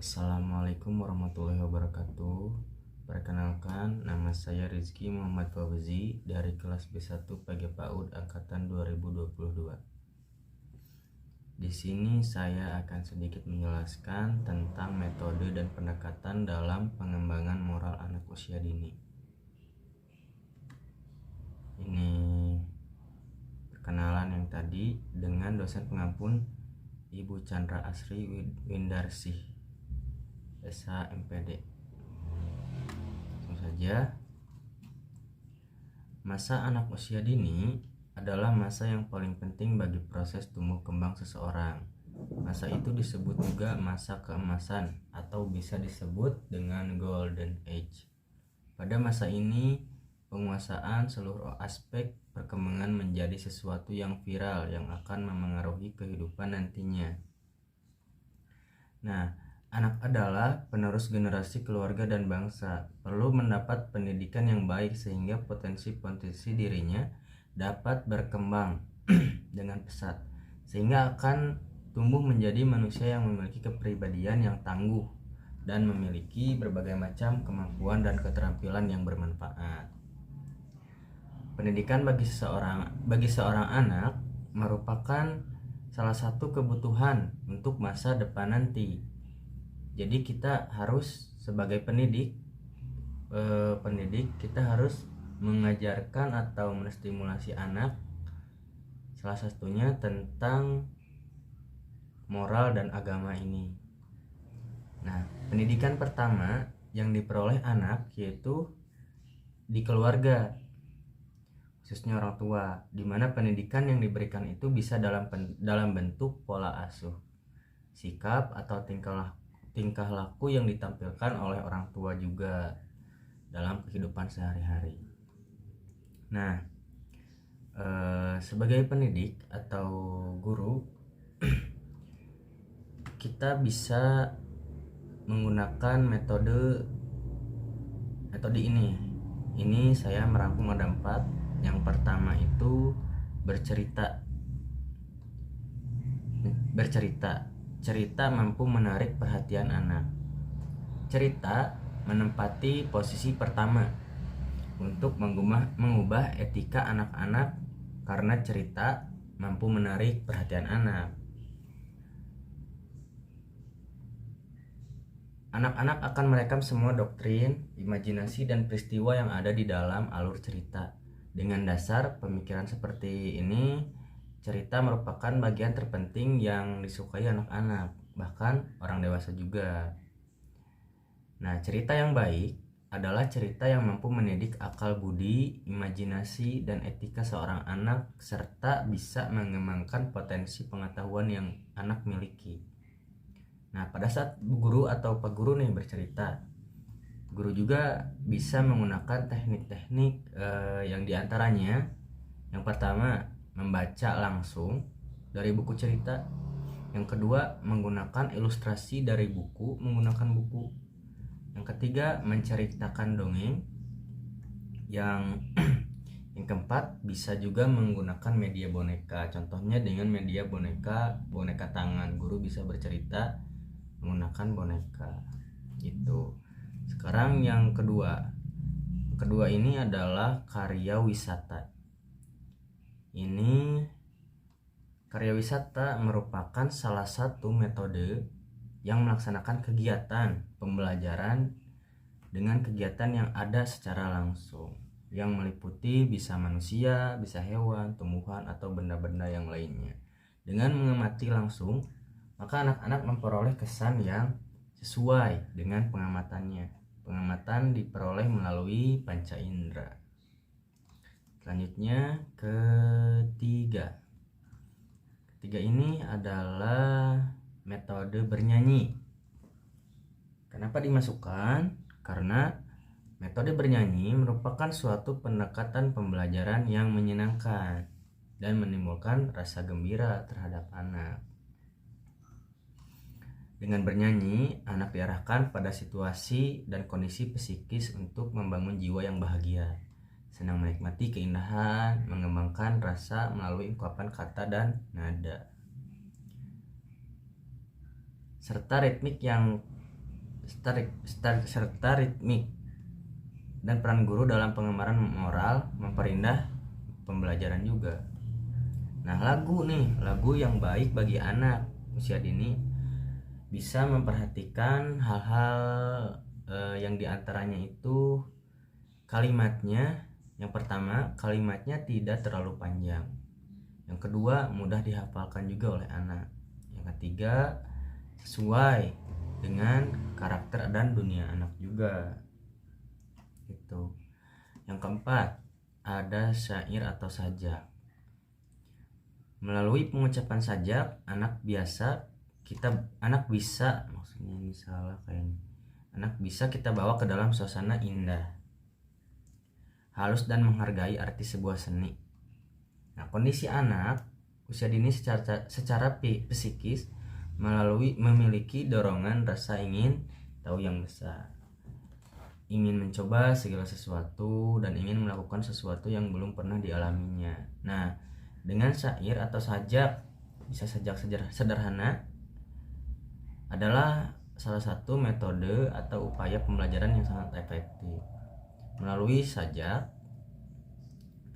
Assalamualaikum warahmatullahi wabarakatuh. Perkenalkan, nama saya Rizky Muhammad Fauzi dari kelas B1 PG PAUD angkatan 2022. Di sini saya akan sedikit menjelaskan tentang metode dan pendekatan dalam pengembangan moral anak usia dini. Ini perkenalan yang tadi dengan dosen pengampun Ibu Chandra Asri Windarsih, SHMPD. Langsung saja. Masa anak usia dini adalah masa yang paling penting bagi proses tumbuh kembang seseorang. Masa itu disebut juga masa keemasan atau bisa disebut dengan golden age. Pada masa ini, penguasaan seluruh aspek perkembangan menjadi sesuatu yang viral yang akan memengaruhi kehidupan nantinya. Nah, anak adalah penerus generasi keluarga dan bangsa, perlu mendapat pendidikan yang baik sehingga potensi-potensi dirinya dapat berkembang dengan pesat, sehingga akan tumbuh menjadi manusia yang memiliki kepribadian yang tangguh dan memiliki berbagai macam kemampuan dan keterampilan yang bermanfaat. Pendidikan bagi seorang anak merupakan salah satu kebutuhan untuk masa depan nanti. Jadi kita harus sebagai pendidik kita harus mengajarkan atau menstimulasi anak, salah satunya tentang moral dan agama ini. Nah, pendidikan pertama yang diperoleh anak yaitu di keluarga, khususnya orang tua, di mana pendidikan yang diberikan itu bisa dalam bentuk pola asuh, sikap atau tingkah laku yang ditampilkan oleh orang tua juga dalam kehidupan sehari-hari. Nah, sebagai pendidik atau guru, kita bisa menggunakan metode ini. Ini saya merangkum ada 4. Yang pertama itu bercerita. Cerita mampu menarik perhatian anak. Cerita menempati posisi pertama untuk mengubah etika anak-anak karena cerita mampu menarik perhatian anak. Anak-anak akan merekam semua doktrin, imajinasi, dan peristiwa yang ada di dalam alur cerita. Dengan dasar pemikiran seperti ini, cerita merupakan bagian terpenting yang disukai anak-anak, bahkan orang dewasa juga. Nah, cerita yang baik adalah cerita yang mampu mendidik akal budi, imajinasi, dan etika seorang anak, serta bisa mengembangkan potensi pengetahuan yang anak miliki. Nah, pada saat guru atau pak guru nih bercerita, guru juga bisa menggunakan teknik-teknik yang diantaranya, yang pertama membaca langsung dari buku cerita, yang kedua menggunakan ilustrasi dari buku menggunakan buku, yang ketiga menceritakan dongeng, yang keempat bisa juga menggunakan media boneka, contohnya dengan media boneka tangan. Guru bisa bercerita menggunakan boneka gitu. Sekarang yang kedua ini adalah karya wisata. Ini karya wisata merupakan salah satu metode yang melaksanakan kegiatan pembelajaran dengan kegiatan yang ada secara langsung, yang meliputi bisa manusia, bisa hewan, tumbuhan, atau benda-benda yang lainnya. Dengan mengamati langsung, maka anak-anak memperoleh kesan yang sesuai dengan pengamatannya. Pengamatan diperoleh melalui panca indera. Selanjutnya ketiga ini adalah metode bernyanyi. Kenapa dimasukkan? Karena metode bernyanyi merupakan suatu pendekatan pembelajaran yang menyenangkan dan menimbulkan rasa gembira terhadap anak. Dengan bernyanyi, anak diarahkan pada situasi dan kondisi psikis untuk membangun jiwa yang bahagia, senang menikmati keindahan, mengembangkan rasa melalui ungkapan kata dan nada, serta ritmik yang serta ritmik, dan peran guru dalam pengembangan moral memperindah pembelajaran juga. Nah, lagu yang baik bagi anak usia dini bisa memperhatikan hal-hal yang diantaranya itu kalimatnya. Yang pertama, kalimatnya tidak terlalu panjang. Yang kedua, mudah dihafalkan juga oleh anak. Yang ketiga, sesuai dengan karakter dan dunia anak juga. Itu. Yang keempat, ada syair atau sajak. Melalui pengucapan sajak, anak bisa kita bawa ke dalam suasana indah, halus dan menghargai arti sebuah seni. Nah, kondisi anak usia dini secara psikis memiliki dorongan rasa ingin tahu yang besar, ingin mencoba segala sesuatu, dan ingin melakukan sesuatu yang belum pernah dialaminya. Nah, dengan syair atau sajak, bisa sajak sederhana, adalah salah satu metode atau upaya pembelajaran yang sangat efektif. Melalui sajak,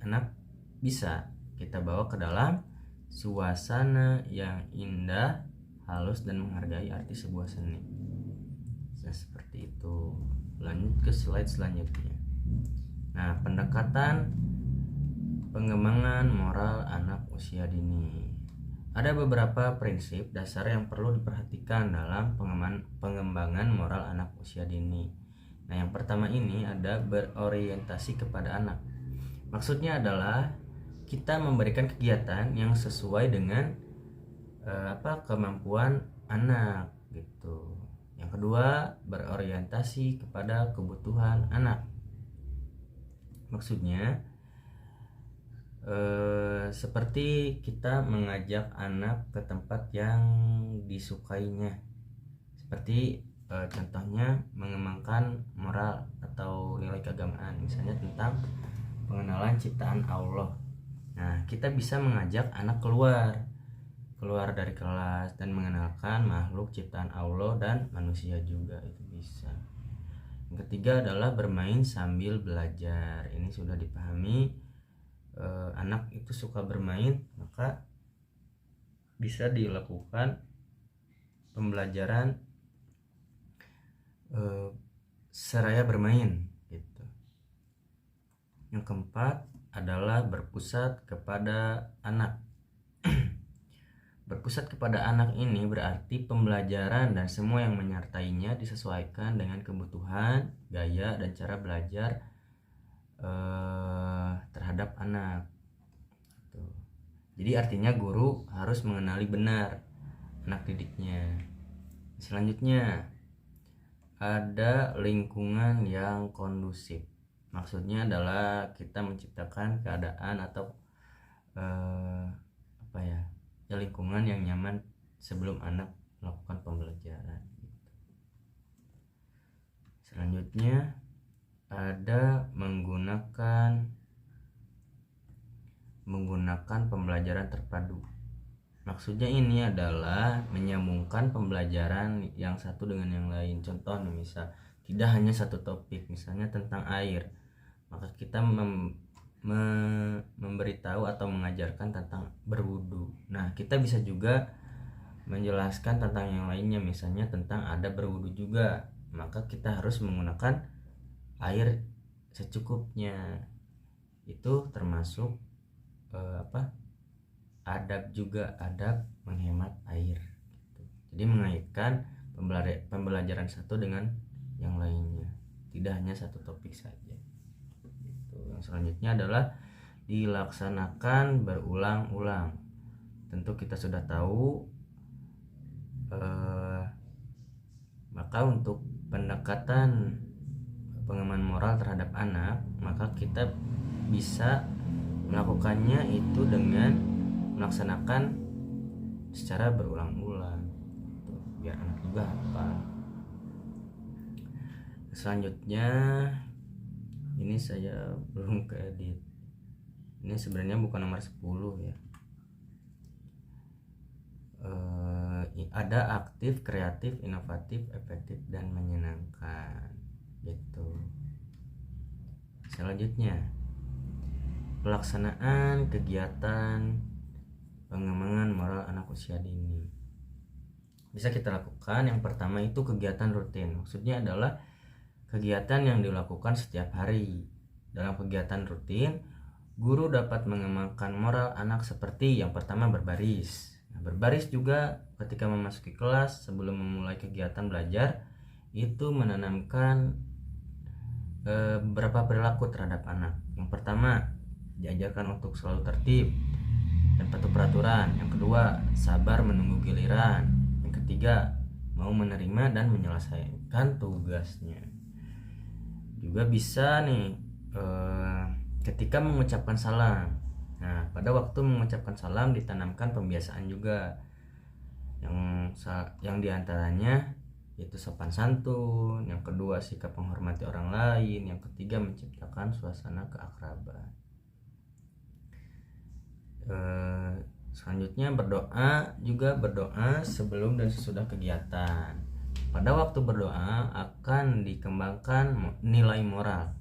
anak bisa kita bawa ke dalam suasana yang indah, halus, dan menghargai arti sebuah seni. Nah, seperti itu. Lanjut ke slide selanjutnya. Nah, pendekatan pengembangan moral anak usia dini. Ada beberapa prinsip dasar yang perlu diperhatikan dalam pengembangan moral anak usia dini. Nah, yang pertama ini ada berorientasi kepada anak. Maksudnya adalah kita memberikan kegiatan yang sesuai dengan kemampuan anak gitu. Yang kedua, berorientasi kepada kebutuhan anak. Maksudnya seperti kita mengajak anak ke tempat yang disukainya, seperti contohnya mengembangkan moral atau nilai keagamaan, misalnya tentang pengenalan ciptaan Allah. Nah, kita bisa mengajak anak keluar dari kelas dan mengenalkan makhluk ciptaan Allah dan manusia juga, itu bisa. Yang ketiga adalah bermain sambil belajar. Ini sudah dipahami, anak itu suka bermain, maka bisa dilakukan pembelajaran seraya bermain gitu. Yang keempat adalah berpusat kepada anak. Berpusat kepada anak ini berarti pembelajaran dan semua yang menyertainya disesuaikan dengan kebutuhan, gaya, dan cara belajar terhadap anak. Jadi artinya guru harus mengenali benar anak didiknya. Selanjutnya ada lingkungan yang kondusif. Maksudnya adalah kita menciptakan keadaan atau lingkungan yang nyaman sebelum anak melakukan pembelajaran. Selanjutnya ada menggunakan pembelajaran terpadu. Maksudnya ini adalah menyambungkan pembelajaran yang satu dengan yang lain. Contoh misal tidak hanya satu topik, misalnya tentang air, maka kita memberitahu atau mengajarkan tentang berwudu. Nah, kita bisa juga menjelaskan tentang yang lainnya, misalnya tentang adab berwudu juga, maka kita harus menggunakan air secukupnya. Itu termasuk adab juga, adab menghemat air gitu. Jadi mengaitkan pembelajaran satu dengan yang lainnya, tidak hanya satu topik saja gitu. Yang selanjutnya adalah dilaksanakan berulang-ulang. Tentu kita sudah tahu, maka untuk pendekatan pengembangan moral terhadap anak, maka kita bisa melakukannya itu dengan melaksanakan secara berulang-ulang biar anak juga hafal. Selanjutnya ini saya belum keedit. Ini sebenarnya bukan nomor 10 ya. ada aktif, kreatif, inovatif, efektif, dan menyenangkan gitu. Selanjutnya, pelaksanaan kegiatan pengembangan moral anak usia dini bisa kita lakukan. Yang pertama itu kegiatan rutin. Maksudnya adalah kegiatan yang dilakukan setiap hari. Dalam kegiatan rutin, guru dapat mengembangkan moral anak seperti yang pertama berbaris. Berbaris juga ketika memasuki kelas sebelum memulai kegiatan belajar itu menanamkan beberapa perilaku terhadap anak. Yang pertama, diajarkan untuk selalu tertib dan patuh peraturan. Yang kedua, sabar menunggu giliran. Yang ketiga, mau menerima dan menyelesaikan tugasnya. Juga bisa nih ketika mengucapkan salam. Nah, pada waktu mengucapkan salam ditanamkan pembiasaan juga yang diantaranya yaitu sopan santun, yang kedua sikap menghormati orang lain, yang ketiga menciptakan suasana keakraban. Selanjutnya berdoa sebelum dan sesudah kegiatan. Pada waktu berdoa akan dikembangkan nilai moral,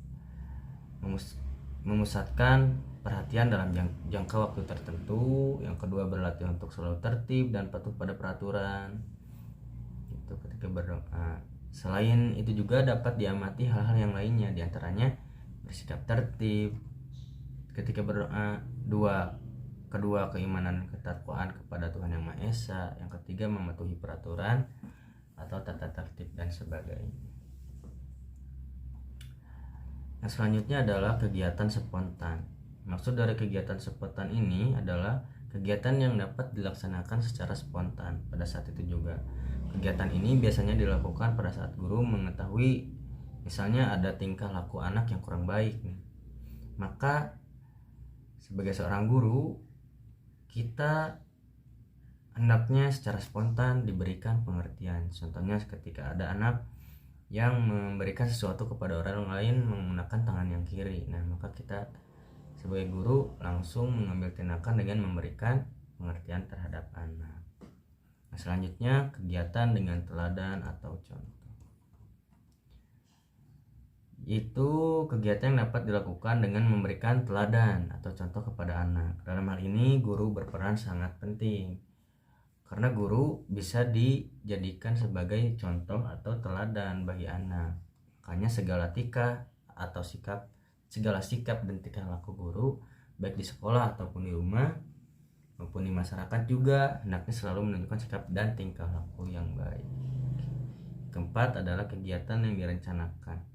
memusatkan perhatian dalam jangka waktu tertentu. Yang kedua berlatih untuk selalu tertib dan patuh pada peraturan itu ketika berdoa. Selain itu juga dapat diamati hal-hal yang lainnya, diantaranya bersikap tertib ketika berdoa, kedua keimanan ketakwaan kepada Tuhan Yang Maha Esa, yang ketiga mematuhi peraturan atau tata tertib dan sebagainya. Yang selanjutnya adalah kegiatan spontan. Maksud dari kegiatan spontan ini adalah kegiatan yang dapat dilaksanakan secara spontan pada saat itu juga. Kegiatan ini biasanya dilakukan pada saat guru mengetahui misalnya ada tingkah laku anak yang kurang baik nih. Maka sebagai seorang guru, kita hendaknya secara spontan diberikan pengertian. Contohnya ketika ada anak yang memberikan sesuatu kepada orang lain menggunakan tangan yang kiri. Nah, maka kita sebagai guru langsung mengambil tindakan dengan memberikan pengertian terhadap anak. Nah, selanjutnya kegiatan dengan teladan atau contoh. Itu kegiatan yang dapat dilakukan dengan memberikan teladan atau contoh kepada anak. Dalam hal ini guru berperan sangat penting karena guru bisa dijadikan sebagai contoh atau teladan bagi anak. Makanya segala sikap dan tingkah laku guru baik di sekolah ataupun di rumah maupun di masyarakat juga hendaknya selalu menunjukkan sikap dan tingkah laku yang baik. Keempat adalah kegiatan yang direncanakan.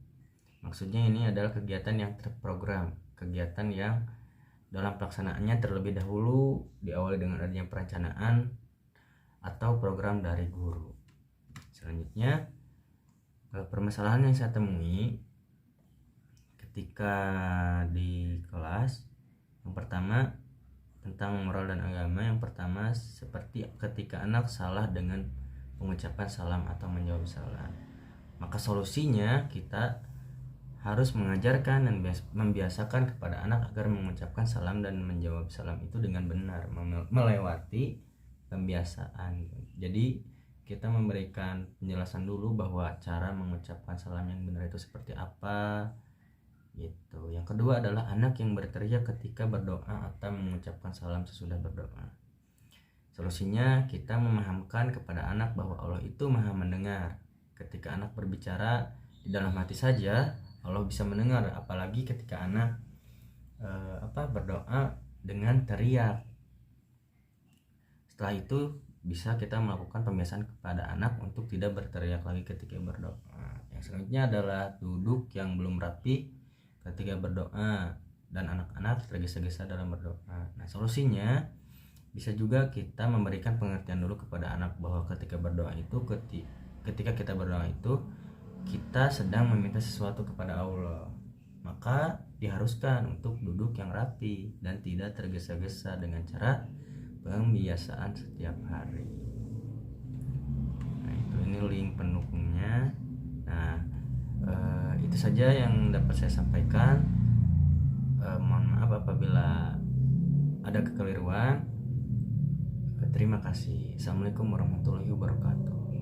Maksudnya ini adalah kegiatan yang terprogram, kegiatan yang dalam pelaksanaannya terlebih dahulu diawali dengan adanya perencanaan atau program dari guru. Selanjutnya, permasalahan yang saya temui ketika di kelas, yang pertama tentang moral dan agama. Yang pertama seperti ketika anak salah dengan pengucapan salam atau menjawab salam, maka solusinya kita harus mengajarkan dan membiasakan kepada anak agar mengucapkan salam dan menjawab salam itu dengan benar, melewati pembiasaan. Jadi kita memberikan penjelasan dulu bahwa cara mengucapkan salam yang benar itu seperti apa gitu. Yang kedua adalah anak yang berteriak ketika berdoa atau mengucapkan salam sesudah berdoa. Solusinya kita memahamkan kepada anak bahwa Allah itu Maha mendengar. Ketika anak berbicara di dalam hati saja Allah bisa mendengar, apalagi ketika anak berdoa dengan teriak. Setelah itu bisa kita melakukan pembiasaan kepada anak untuk tidak berteriak lagi ketika berdoa. Yang selanjutnya adalah duduk yang belum rapi ketika berdoa dan anak-anak tergesa-gesa dalam berdoa. Nah, solusinya bisa juga kita memberikan pengertian dulu kepada anak bahwa ketika kita berdoa itu kita sedang meminta sesuatu kepada Allah, maka diharuskan untuk duduk yang rapi dan tidak tergesa-gesa dengan cara pembiasaan setiap hari. Nah, ini link pendukungnya. Nah, itu saja yang dapat saya sampaikan. Mohon maaf apabila ada kekeliruan. Terima kasih. Assalamualaikum warahmatullahi wabarakatuh.